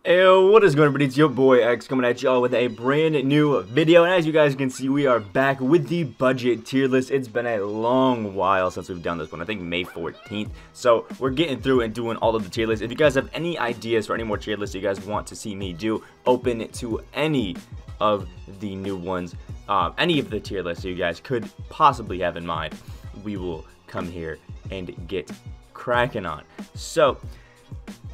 Hey, what is going on, everybody? It's your boy X coming at y'all with a brand new video, and as you guys can see, we are back with the budget tier list. It's been a long while since we've done this one. I think May 14th. So we're getting through and doing all of the tier lists. If you guys have any ideas for any more tier lists you guys want to see me do, open to any of the new ones, any of the tier lists you guys could possibly have in mind, we will come here and get cracking on. So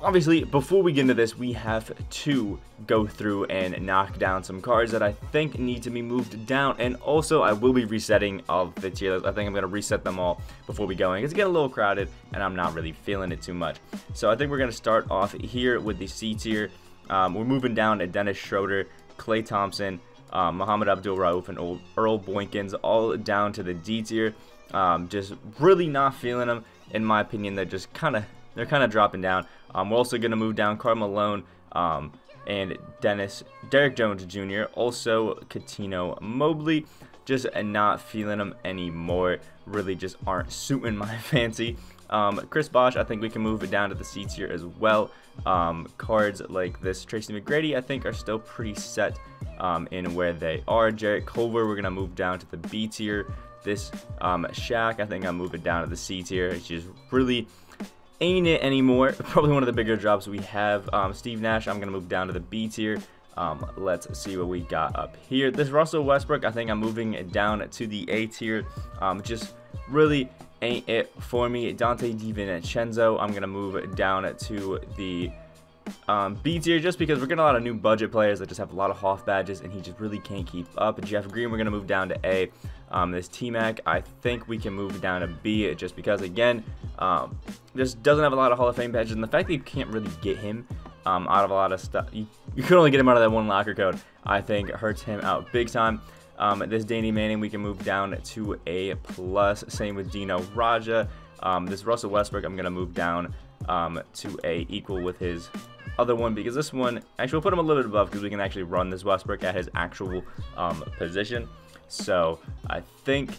obviously, before we get into this, we have to go through and knock down some cards that I think need to be moved down. And also, I will be resetting all of the tier lists. I think I'm going to reset them all before we go in. It's getting a little crowded, and I'm not really feeling it too much. So I think we're going to start off here with the C tier. We're moving down to Dennis Schroder, Klay Thompson, Muhammad Abdul-Rauf, and Earl Boykins, all down to the D tier. Just really not feeling them, in my opinion. They're just kind of dropping down. We're also going to move down Karl Malone and Derrick Jones Jr. Also, Coutinho Mobley. Just not feeling them anymore. Really just aren't suiting my fancy. Chris Bosh, I think we can move it down to the C tier as well. Cards like this, Tracy McGrady, I think are still pretty set in where they are. Jarrett Culver, we're going to move down to the B tier. This Shaq, I think I'm moving down to the C tier. It's just really ain't it anymore. Probably one of the bigger drops we have. Steve Nash, I'm going to move down to the B tier. Let's see what we got up here. This Russell Westbrook, I think I'm moving down to the A tier. Just really ain't it for me. Dante DiVincenzo, I'm going to move down to the B tier, just because we're getting a lot of new budget players that just have a lot of Hoff badges, and he just really can't keep up. Jeff Green, we're going to move down to A. This T-Mac, I think we can move down to B, just because, again, just doesn't have a lot of Hall of Fame badges, and the fact that you can't really get him out of a lot of stuff, you could only get him out of that one locker code, I think hurts him out big time. This Danny Manning, we can move down to A+. Same with Dino Raja. This Russell Westbrook, I'm going to move down to A, equal with his other one, because this one, actually, we'll put him a little bit above because we can actually run this Westbrook at his actual position. So I think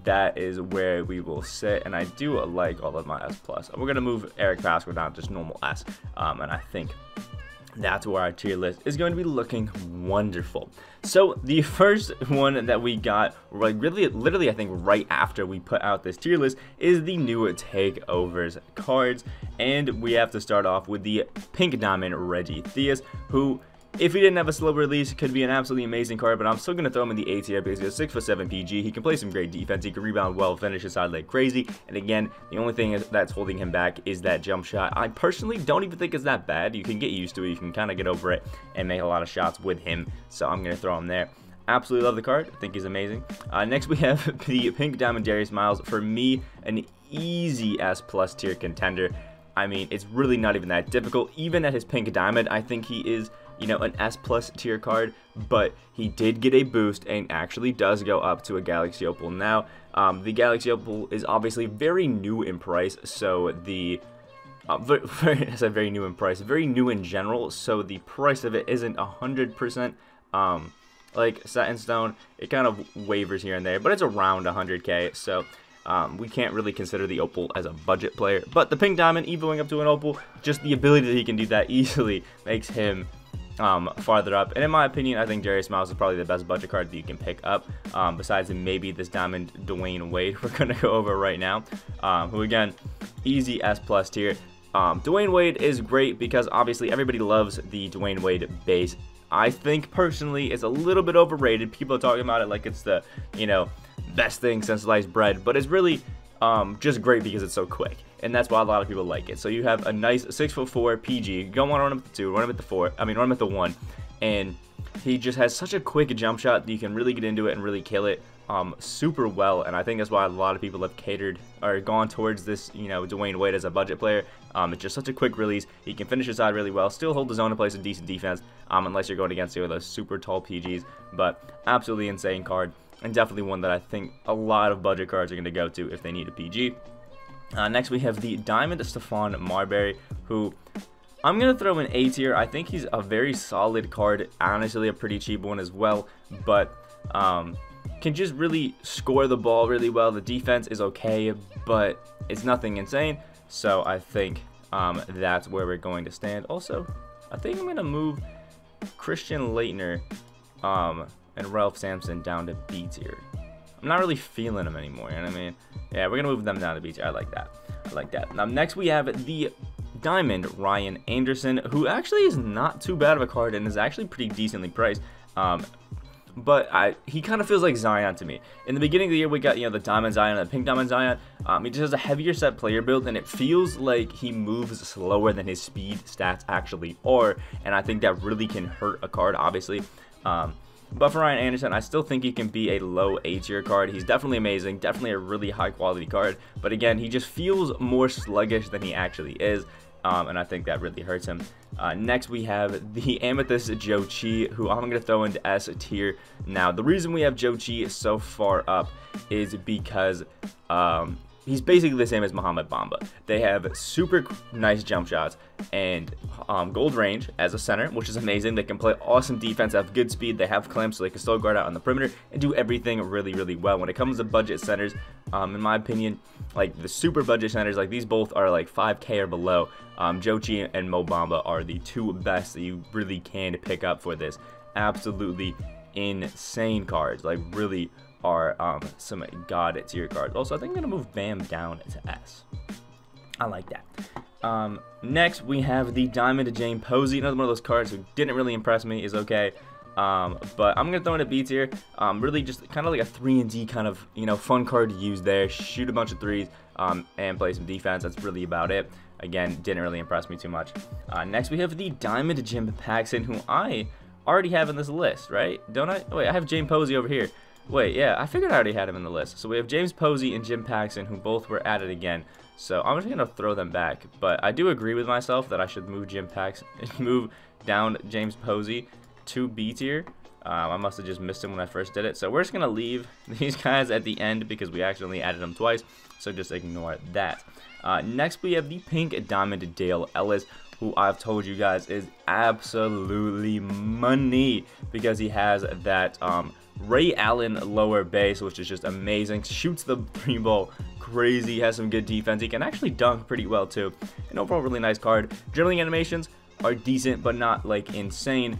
that is where we will sit, and I do like all of my S+. We're going to move Eric Pascal down to just normal S, and I think that's where our tier list is going to be looking wonderful. So the first one that we got, like literally I think right after we put out this tier list, is the new takeovers cards, and we have to start off with the Pink Diamond Reggie Theus, who, if he didn't have a slow release, could be an absolutely amazing card, but I'm still going to throw him in the A tier because he's a 6'7" PG. He can play some great defense. He can rebound well, finish his side like crazy. And again, the only thing that's holding him back is that jump shot. I personally don't even think it's that bad. You can get used to it. You can kind of get over it and make a lot of shots with him. So I'm going to throw him there. Absolutely love the card. I think he's amazing. Next, we have the Pink Diamond Darius Miles. For me, an easy S+ tier contender. I mean, it's really not even that difficult. Even at his Pink Diamond, I think he is, you know, an S+ tier card, but he did get a boost and actually does go up to a Galaxy Opal now. The Galaxy Opal is obviously very new in price, so the I said very new in price, very new in general, so the price of it isn't 100% like set in stone. It kind of wavers here and there, but it's around 100k, so we can't really consider the Opal as a budget player. But the Pink Diamond evoing up to an Opal, just the ability that he can do that easily makes him farther up. And in my opinion, I think Darius Miles is probably the best budget card that you can pick up, besides maybe this Diamond Dwayne Wade we're going to go over right now, who again, easy S+ tier. Dwayne Wade is great because obviously everybody loves the Dwayne Wade base. I think personally it's a little bit overrated. People are talking about it like it's the, you know, best thing since sliced bread, but it's really just great because it's so quick, and that's why a lot of people like it. So you have a nice 6'4" PG. You don't want to run him at the 2, run him at the 4. I mean, run him at the 1, and he just has such a quick jump shot that you can really get into it and really kill it super well. And I think that's why a lot of people have catered or gone towards this, you know, Dwayne Wade as a budget player. It's just such a quick release. He can finish his side really well, still hold his own and play some decent defense, unless you're going against those super tall PGs. But absolutely insane card, and definitely one that I think a lot of budget cards are going to go to if they need a PG. Next, we have the Diamond Stephane Marbury, who I'm going to throw in A tier. I think he's a very solid card, honestly a pretty cheap one as well, but can just really score the ball really well. The defense is okay, but it's nothing insane, so I think that's where we're going to stand. Also, I think I'm going to move Christian Laettner and Ralph Sampson down to B tier. I'm not really feeling them anymore, you know what I mean? Yeah, we're going to move them down to B tier. I like that. I like that. Now, next we have the Diamond Ryan Anderson, who actually is not too bad of a card and is actually pretty decently priced. But he kind of feels like Zion to me. In the beginning of the year, we got, you know, the Diamond Zion and the Pink Diamond Zion. He just has a heavier set player build, and it feels like he moves slower than his speed stats actually are. And I think that really can hurt a card, obviously. But for Ryan Anderson, I still think he can be a low A tier card. He's definitely amazing, definitely a really high quality card. But again, he just feels more sluggish than he actually is. And I think that really hurts him. Next, we have the Amethyst Joe Chi, who I'm going to throw into S tier. Now, the reason we have Joe Chi so far up is because he's basically the same as Muhammad Bamba. They have super nice jump shots and gold range as a center, which is amazing. They can play awesome defense, have good speed, they have clamps, so they can still guard out on the perimeter and do everything really, really well. When it comes to budget centers, in my opinion, like the super budget centers, like these both are like 5K or below. Joe Chi and Mo Bamba are the two best that you really can pick up for this. Absolutely insane cards, like really are some god tier cards. Also, I think I'm gonna move Bam down to S. I like that. Next we have the Diamond James Posey, another one of those cards who didn't really impress me. Is okay, but I'm gonna throw in a B tier. Really just kind of like a 3-and-D kind of, you know, fun card to use there. Shoot a bunch of threes and play some defense. That's really about it. Again, didn't really impress me too much. Next we have the Diamond Jim Paxson, who I already have in this list, right? Don't I? Wait, I have James Posey over here. Wait, yeah, I figured I already had him in the list. So we have James Posey and Jim Paxson, who both were added again. So I'm just going to throw them back. But I do agree with myself that I should move Jim Paxson, move down James Posey to B tier. I must have just missed him when I first did it. So we're just going to leave these guys at the end because we accidentally added them twice. So just ignore that. Next, we have the Pink Diamond Dale Ellis, who I've told you guys is absolutely money because he has that Ray Allen lower base, which is just amazing. Shoots the 3-ball crazy, has some good defense. He can actually dunk pretty well too. An overall really nice card. Dribbling animations are decent, but not like insane,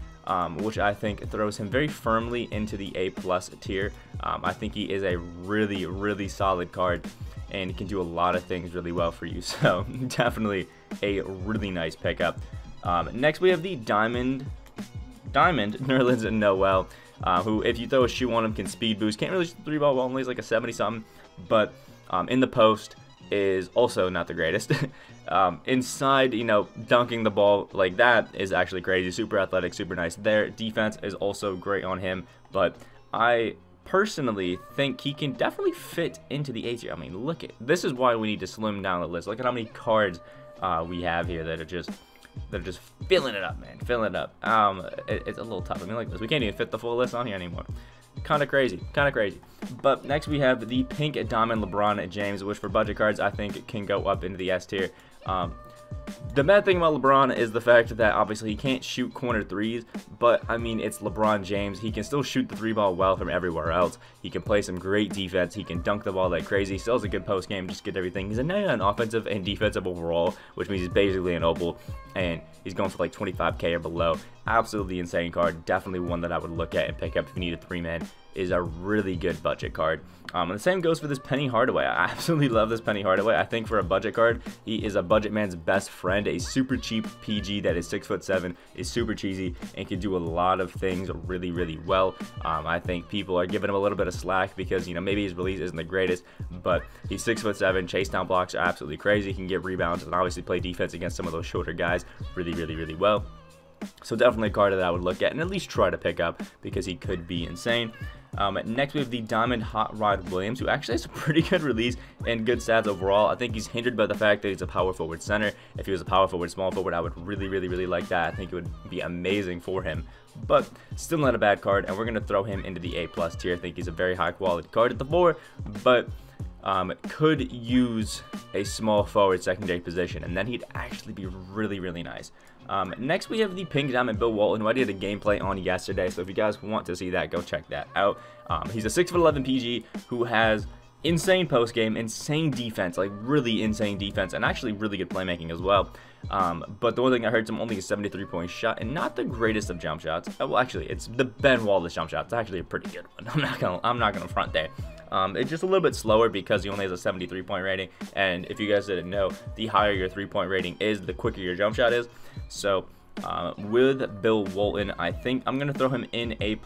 which I think throws him very firmly into the A+ tier. I think he is a really, really solid card, and he can do a lot of things really well for you. So definitely a really nice pickup. Next, we have the Diamond nerlens and Noel. Who, if you throw a shoe on him, can speed boost. Can't really shoot the 3-ball well, only like a 70-something, but in the post is also not the greatest. Inside, you know, dunking the ball like that is actually crazy. Super athletic, super nice there. Defense is also great on him, but I personally think he can definitely fit into the A tier. I mean, look at this is why we need to slim down the list. Look at how many cards we have here that are just filling it up, man, filling it up. It's a little tough. I mean, like this, we can't even fit the full list on here anymore. Kind of crazy, kind of crazy. But next we have the Pink Diamond LeBron James, which for budget cards I think can go up into the S tier. The bad thing about LeBron is the fact that obviously he can't shoot corner threes, but I mean, it's LeBron James. He can still shoot the 3-ball well from everywhere else. He can play some great defense. He can dunk the ball like crazy. He still has a good post game, just get everything. He's a 99 offensive and defensive overall, which means he's basically an Opal, and he's going for like 25K or below. Absolutely insane card. Definitely one that I would look at and pick up if you need a 3-man. Is a really good budget card. And the same goes for this Penny Hardaway. I absolutely love this Penny Hardaway. I think for a budget card, he is a budget man's best friend. A super cheap PG that is 6'7", is super cheesy, and can do a lot of things really, really well. I think people are giving him a little bit of slack because, you know, maybe his release isn't the greatest, but he's 6'7". Chase down blocks are absolutely crazy. He can get rebounds and obviously play defense against some of those shorter guys really, really, really well. So definitely a card that I would look at and at least try to pick up because he could be insane. Next, we have the Diamond Hot Rod Williams, who actually has a pretty good release and good stats overall. I think he's hindered by the fact that he's a power forward center. If he was a power forward, small forward, I would really, really, really like that. I think it would be amazing for him, but still not a bad card, and we're going to throw him into the A+ tier. I think he's a very high quality card at the 4, but could use a small forward secondary position, and then he'd actually be really, really nice. Next, we have the Pink Diamond Bill Walton, who I did a gameplay on yesterday, so if you guys want to see that, go check that out. He's a 6'11" PG who has insane post game, insane defense, like really insane defense, and actually really good playmaking as well. But the one thing that hurts him, only a 73-point shot, and not the greatest of jump shots. Well, actually, it's the Ben Wallace jump shot. It's actually a pretty good one. I'm not gonna front there. It's just a little bit slower because he only has a 73-point rating, and if you guys didn't know, the higher your 3-point rating is, the quicker your jump shot is. So with Bill Walton, I think I'm gonna throw him in A+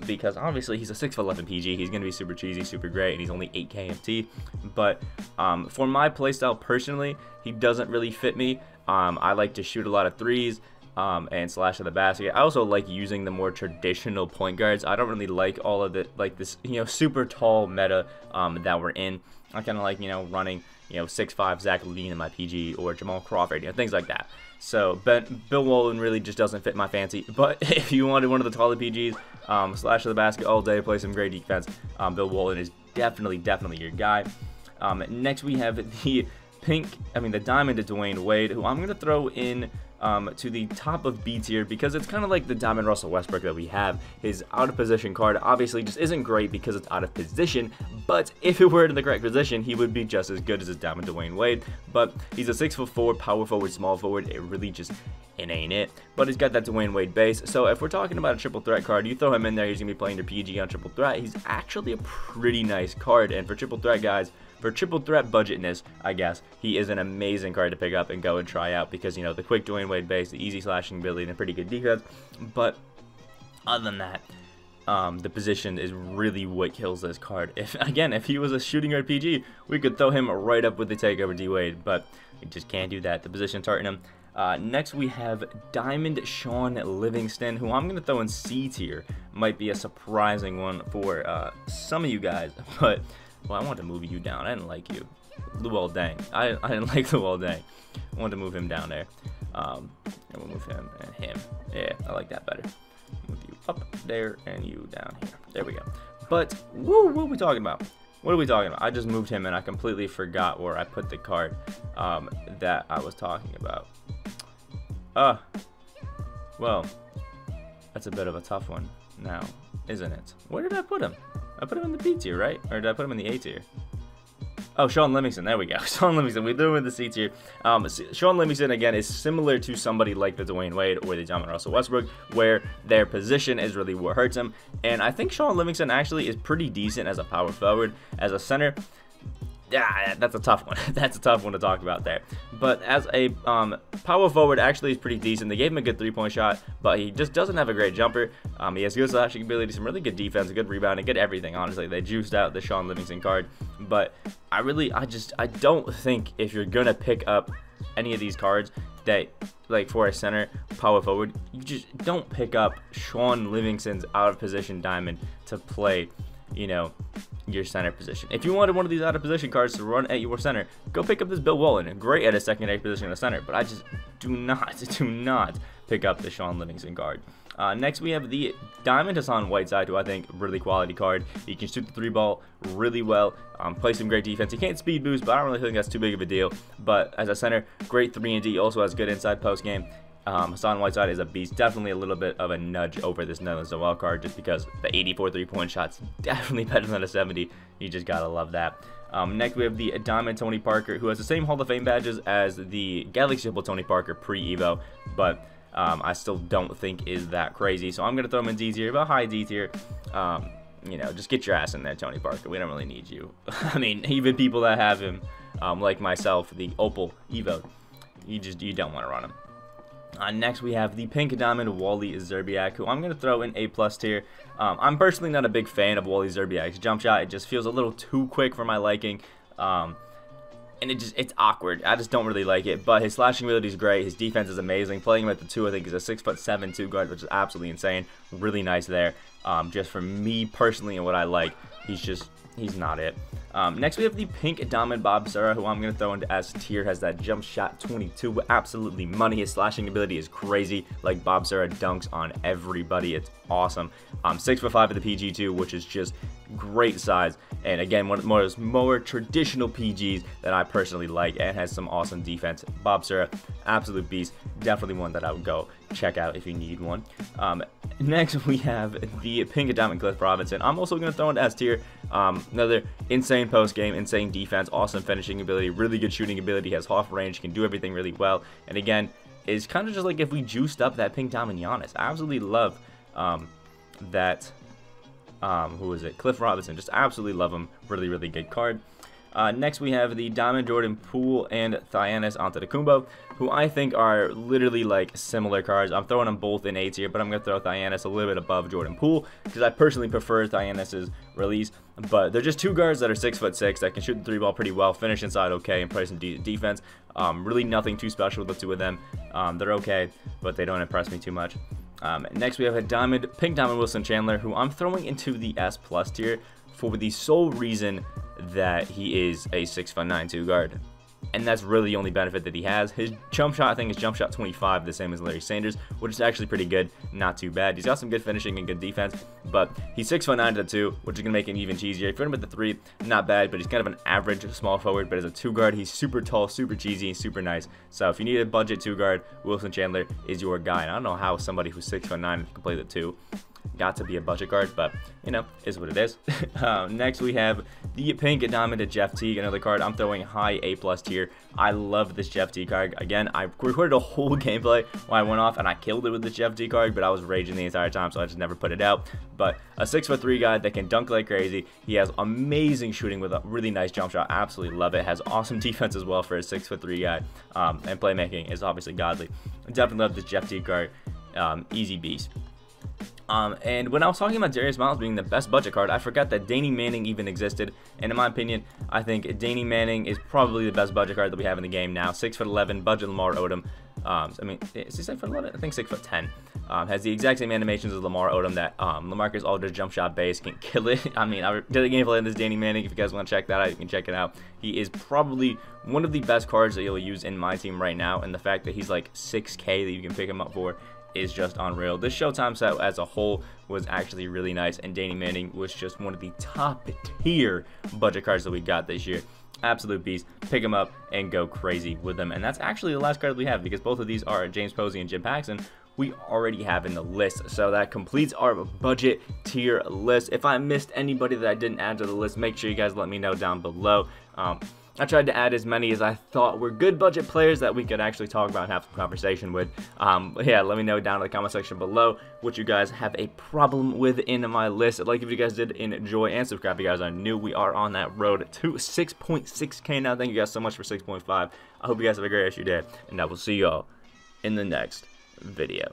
because obviously he's a 6'11" PG. He's gonna be super cheesy, super great, and he's only 8 KMT. But for my playstyle personally, he doesn't really fit me. I like to shoot a lot of threes and slash to the basket. I also like using the more traditional point guards. I don't really like all of the this super tall meta that we're in. I kind of like running 6'5" Zach LaVine in my PG, or Jamal Crawford, things like that. So Bill Walton really just doesn't fit my fancy. But if you wanted one of the taller PGs, slash to the basket all day, play some great defense, Bill Walton is definitely your guy. Next we have the diamond to Dwayne Wade, who I'm going to throw in to the top of B tier because it's kind of like the diamond Russell Westbrook that we have. His out of position card obviously just isn't great because it's out of position, but if it were in the correct position, he would be just as good as his diamond Dwayne Wade. But he's a 6'4" power forward, small forward. It ain't it. But he's got that Dwayne Wade base. So if we're talking about a triple threat card, you throw him in there, he's gonna be playing your PG on triple threat. He's actually a pretty nice card, and for triple threat guys, for triple threat budgetness, I guess, he is an amazing card to pick up and go and try out because, the quick Dwayne Wade base, the easy slashing ability, and a pretty good defense. But other than that, the position is really what kills this card. If he was a shooting guard PG, we could throw him right up with the takeover D-Wade, but we just can't do that. The position's hurting him. Next we have Diamond Shaun Livingston, who I'm going to throw in C tier. Might be a surprising one for some of you guys, but... Well, I wanted to move you down. I didn't like you. Luol Deng. I didn't like Luol Deng. I wanted to move him down there. And we'll move him and him. Yeah, I like that better. Move you up there and you down here. There we go. But, what are we talking about? What are we talking about? I just moved him and I completely forgot where I put the card that I was talking about. Well, that's a bit of a tough one now, isn't it? Where did I put him? I put him in the B tier, right? Or did I put him in the A tier? Oh, Shaun Livingston. There we go. Shaun Livingston. We threw him in the C tier. Shaun Livingston, again, is similar to somebody like the Dwayne Wade or the diamond Russell Westbrook, where their position is really what hurts him. And I think Shaun Livingston actually is pretty decent as a power forward. As a center, yeah, that's a tough one. That's a tough one to talk about there. But as a power forward, actually is pretty decent. They gave him a good 3-point shot, but he just doesn't have a great jumper. He has good slashing ability, some really good defense, good rebounding, good everything. Honestly, they juiced out the Shaun Livingston card. But I don't think if you're gonna pick up any of these cards that, like, for a center power forward, you just don't pick up Shaun Livingston's out of position diamond to play, your center position. If you wanted one of these out of position cards to run at your center, go pick up this Bill Walton. Great at a secondary position in the center, but I just do not pick up the Shaun Livingston card. Next we have the Diamond Hassan Whiteside, who I think really quality card. He can shoot the 3-ball really well, play some great defense. He can't speed boost, but I don't really think that's too big of a deal. But as a center, great 3-and-D, also has good inside post game. Hassan Whiteside is a beast. Definitely a little bit of a nudge over this nerlens Noel card just because the 84 3-point shot's definitely better than a 70. You just gotta love that. Next we have the Diamond Tony Parker, who has the same Hall of Fame badges as the Galaxy Opal Tony Parker pre-Evo, but I still don't think is that crazy. So I'm gonna throw him in D tier, about high D tier. Just get your ass in there, Tony Parker. We don't really need you. I mean, even people that have him, like myself, the Opal Evo, you don't want to run him. Next we have the Pink Diamond Wally Szczerbiak, who I'm going to throw in A+ tier. I'm personally not a big fan of Wally Szczerbiak's jump shot. It just feels a little too quick for my liking. And it's awkward. I just don't really like it. But his slashing ability is great. His defense is amazing. Playing him at the 2, I think he's a 6'7" 2 guard, which is absolutely insane. Really nice there. Just for me personally and what I like, he's not it. Next we have the Pink Diamond Bob Serra, who I'm going to throw into S tier. Has that jump shot 22 with absolutely money. His slashing ability is crazy. Like, Bob Serra dunks on everybody. It's awesome. 6'5" at the PG2, which is just great size. And again, one of the more traditional PGs that I personally like, and has some awesome defense. Bob Serra, absolute beast. Definitely one that I would go check out if you need one. Next, we have the Pink Diamond Cliff Robinson. I'm also going to throw in S tier. Another insane post game, insane defense, awesome finishing ability, really good shooting ability, has half range, can do everything really well. And again, is kind of just like if we juiced up that Pink Diamond Giannis. I absolutely love that. Who is it? Cliff Robinson. Just absolutely love him. Really, really good card. Next, we have the Diamond Jordan Poole and Giannis Antetokounmpo, who I think are literally like similar cards. I'm throwing them both in A tier, but I'm going to throw Giannis a little bit above Jordan Poole because I personally prefer Giannis's release. But they're just two guards that are 6'6" that can shoot the three ball pretty well, finish inside okay, and play some defense. Really nothing too special with the two of them. They're okay, but they don't impress me too much. Next, we have a Pink Diamond Wilson Chandler, who I'm throwing into the S+ tier for the sole reason that he is a 6'9" 2 guard. And that's really the only benefit that he has. His jump shot, I think, is jump shot 25, the same as Larry Sanders, which is actually pretty good, not too bad. He's got some good finishing and good defense, but he's 6'9" to the 2, which is going to make him even cheesier. If you're him at the 3, not bad, but he's kind of an average small forward, but as a 2 guard, he's super tall, super cheesy, super nice. So if you need a budget 2 guard, Wilson Chandler is your guy. And I don't know how somebody who's 6'9" can play the 2. Got to be a budget guard, but you know, is what it is. Next, we have the Pink Diamond to Jeff Teague, another card I'm throwing high A+ tier. I love this Jeff Teague card. Again, I recorded a whole gameplay when I went off and I killed it with the Jeff Teague card, but I was raging the entire time, so I just never put it out. But a 6'3" guy that can dunk like crazy. He has amazing shooting with a really nice jump shot. Absolutely love it. Has awesome defense as well for a 6'3" guy, and playmaking is obviously godly. Definitely love this Jeff Teague card. Easy beast. And when I was talking about Darius Miles being the best budget card, I forgot that Danny Manning even existed. And in my opinion, I think Danny Manning is probably the best budget card that we have in the game now. 6'11", budget Lamar Odom. I mean, is he 6'11"? I think 6'10". Has the exact same animations as Lamar Odom that LaMarcus Aldridge jump shot base can kill it. I mean, I did a gameplay on this Danny Manning. If you guys want to check that out, you can check it out. He is probably one of the best cards that you'll use in my team right now. And the fact that he's like 6K that you can pick him up for is just unreal. This Showtime set as a whole was actually really nice, and Danny Manning was just one of the top tier budget cards that we got this year. Absolute beast. Pick him up and go crazy with them. And that's actually the last card we have, because both of these are James Posey and Jim Paxson we already have in the list. So that completes our budget tier list. If I missed anybody that I didn't add to the list, make sure you guys let me know down below. I tried to add as many as I thought were good budget players that we could actually talk about and have some conversation with. Yeah, let me know down in the comment section below what you guys have a problem with in my list. I'd like if you guys did enjoy, and subscribe if you guys are new. We are on that road to 6.6K now. Thank you guys so much for 6.5. I hope you guys have a great rest of your day, and I will see y'all in the next video.